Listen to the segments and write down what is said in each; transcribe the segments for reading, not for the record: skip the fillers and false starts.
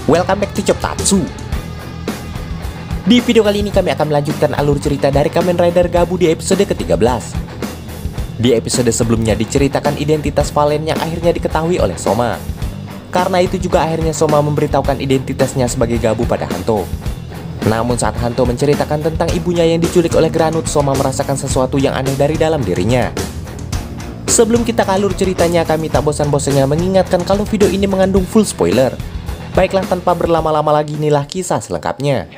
Welcome back to Choptatsu. Di video kali ini kami akan melanjutkan alur cerita dari Kamen Rider Gabu di episode ke-13. Di episode sebelumnya diceritakan identitas Valen yang akhirnya diketahui oleh Soma. Karena itu juga akhirnya Soma memberitahukan identitasnya sebagai Gabu pada Hanto. Namun saat Hanto menceritakan tentang ibunya yang diculik oleh Granut, Soma merasakan sesuatu yang aneh dari dalam dirinya. Sebelum kita ke alur ceritanya, kami tak bosan-bosannya mengingatkan kalau video ini mengandung full spoiler. Baiklah, tanpa berlama-lama lagi, inilah kisah selengkapnya.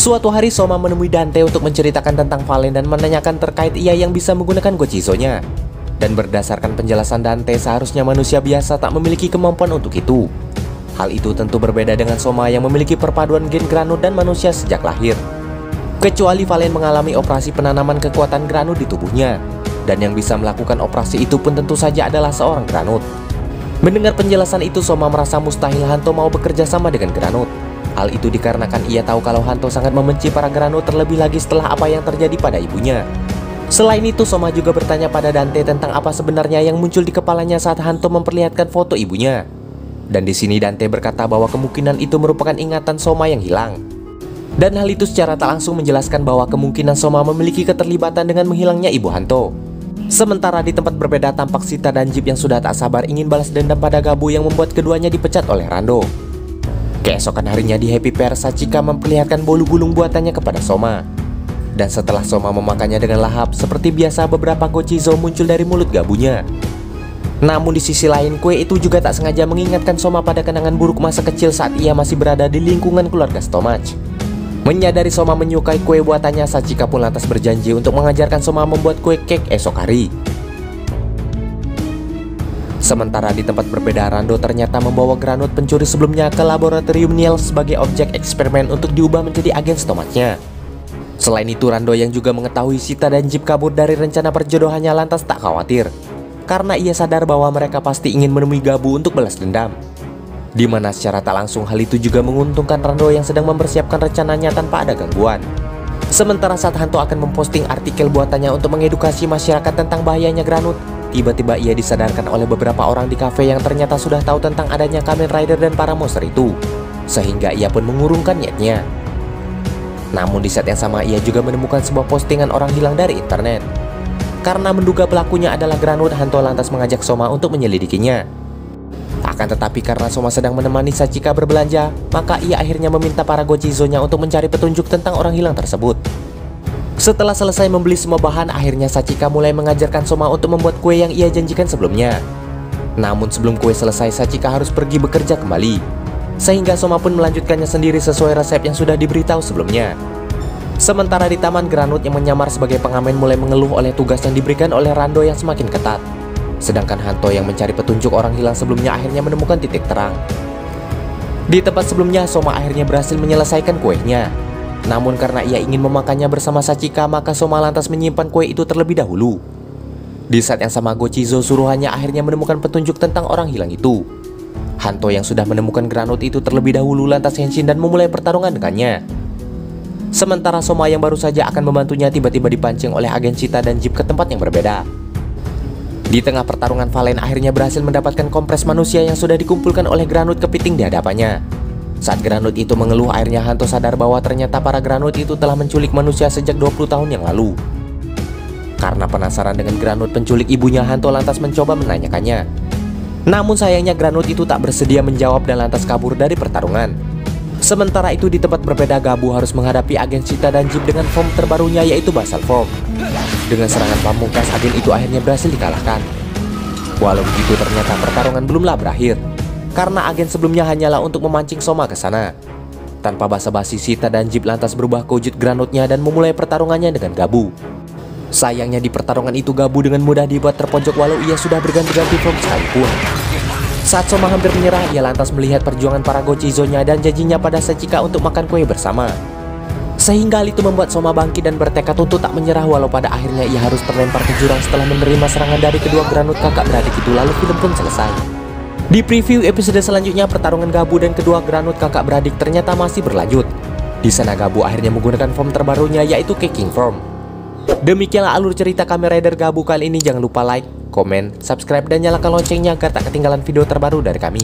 Suatu hari Soma menemui Dante untuk menceritakan tentang Valen dan menanyakan terkait ia yang bisa menggunakan Gochizo-nya. Dan berdasarkan penjelasan Dante, seharusnya manusia biasa tak memiliki kemampuan untuk itu. Hal itu tentu berbeda dengan Soma yang memiliki perpaduan gen Granut dan manusia sejak lahir. Kecuali Valen mengalami operasi penanaman kekuatan Granut di tubuhnya. Dan yang bisa melakukan operasi itu pun tentu saja adalah seorang Granut. Mendengar penjelasan itu, Soma merasa mustahil Hanto mau bekerja sama dengan Granut. Hal itu dikarenakan ia tahu kalau Hanto sangat membenci para Granut, terlebih lagi setelah apa yang terjadi pada ibunya. Selain itu, Soma juga bertanya pada Dante tentang apa sebenarnya yang muncul di kepalanya saat Hanto memperlihatkan foto ibunya. Dan di sini Dante berkata bahwa kemungkinan itu merupakan ingatan Soma yang hilang. Dan hal itu secara tak langsung menjelaskan bahwa kemungkinan Soma memiliki keterlibatan dengan menghilangnya ibu Hanto. Sementara di tempat berbeda, tampak Sita dan Jeep yang sudah tak sabar ingin balas dendam pada Gabu yang membuat keduanya dipecat oleh Rando. Keesokan harinya di Happy Pair, Sachika memperlihatkan bolu gulung buatannya kepada Soma. Dan setelah Soma memakannya dengan lahap, seperti biasa beberapa Gochizo muncul dari mulut Gabunya. Namun di sisi lain, kue itu juga tak sengaja mengingatkan Soma pada kenangan buruk masa kecil saat ia masih berada di lingkungan keluarga Stomach. Menyadari Soma menyukai kue buatannya, Sachika pun lantas berjanji untuk mengajarkan Soma membuat kue cake esok hari. Sementara di tempat berbeda, Rando ternyata membawa Granut pencuri sebelumnya ke laboratorium Niel sebagai objek eksperimen untuk diubah menjadi agen Stomachnya. Selain itu, Rando yang juga mengetahui Sita dan Jeep kabur dari rencana perjodohannya lantas tak khawatir, karena ia sadar bahwa mereka pasti ingin menemui Gabu untuk balas dendam. Dimana secara tak langsung hal itu juga menguntungkan Rando yang sedang mempersiapkan rencananya tanpa ada gangguan. Sementara saat Hanto akan memposting artikel buatannya untuk mengedukasi masyarakat tentang bahayanya Granut, tiba-tiba ia disadarkan oleh beberapa orang di kafe yang ternyata sudah tahu tentang adanya Kamen Rider dan para monster itu, sehingga ia pun mengurungkan niatnya. Namun di saat yang sama ia juga menemukan sebuah postingan orang hilang dari internet. Karena menduga pelakunya adalah Granut, Hanto lantas mengajak Soma untuk menyelidikinya. Akan tetapi karena Soma sedang menemani Sachika berbelanja, maka ia akhirnya meminta para Gochizo-nya untuk mencari petunjuk tentang orang hilang tersebut. Setelah selesai membeli semua bahan, akhirnya Sachika mulai mengajarkan Soma untuk membuat kue yang ia janjikan sebelumnya. Namun sebelum kue selesai, Sachika harus pergi bekerja kembali, sehingga Soma pun melanjutkannya sendiri sesuai resep yang sudah diberitahu sebelumnya. Sementara di taman, Granut yang menyamar sebagai pengamen mulai mengeluh oleh tugas yang diberikan oleh Rando yang semakin ketat. Sedangkan Hanto yang mencari petunjuk orang hilang sebelumnya akhirnya menemukan titik terang. Di tempat sebelumnya, Soma akhirnya berhasil menyelesaikan kuenya. Namun karena ia ingin memakannya bersama Sachika, maka Soma lantas menyimpan kue itu terlebih dahulu. Di saat yang sama, Gochizo suruhannya akhirnya menemukan petunjuk tentang orang hilang itu. Hanto yang sudah menemukan Granut itu terlebih dahulu lantas henshin dan memulai pertarungan dengannya. Sementara Soma yang baru saja akan membantunya tiba-tiba dipancing oleh agen Sita dan Jeep ke tempat yang berbeda. Di tengah pertarungan, Valen akhirnya berhasil mendapatkan kompres manusia yang sudah dikumpulkan oleh Granut kepiting di hadapannya. Saat Granut itu mengeluh, akhirnya Hanto sadar bahwa ternyata para Granut itu telah menculik manusia sejak 20 tahun yang lalu. Karena penasaran dengan Granut penculik ibunya, Hanto lantas mencoba menanyakannya. Namun sayangnya Granut itu tak bersedia menjawab dan lantas kabur dari pertarungan. Sementara itu di tempat berbeda, Gabu harus menghadapi agen Sita dan Jeep dengan form terbarunya yaitu Basal Form. Dengan serangan pamungkas, agen itu akhirnya berhasil dikalahkan. Walau begitu, ternyata pertarungan belumlah berakhir, karena agen sebelumnya hanyalah untuk memancing Soma ke sana. Tanpa basa-basi, Sita dan Jeep lantas berubah ke wujud Granutnya dan memulai pertarungannya dengan Gabu. Sayangnya di pertarungan itu Gabu dengan mudah dibuat terpojok walau ia sudah berganti-ganti form sekalipun. Saat Soma hampir menyerah, ia lantas melihat perjuangan para Gochizo-nya dan janjinya pada Sachika untuk makan kue bersama. Sehingga hal itu membuat Soma bangkit dan bertekad untuk tak menyerah, walau pada akhirnya ia harus terlempar ke jurang setelah menerima serangan dari kedua granut kakak beradik itu. Lalu film pun selesai. Di preview episode selanjutnya, pertarungan Gabu dan kedua granut kakak beradik ternyata masih berlanjut. Di sana Gabu akhirnya menggunakan form terbarunya, yaitu Kicking Form. Demikianlah alur cerita Kamen Rider Gabu kali ini. Jangan lupa like, komen, subscribe, dan nyalakan loncengnya agar tak ketinggalan video terbaru dari kami.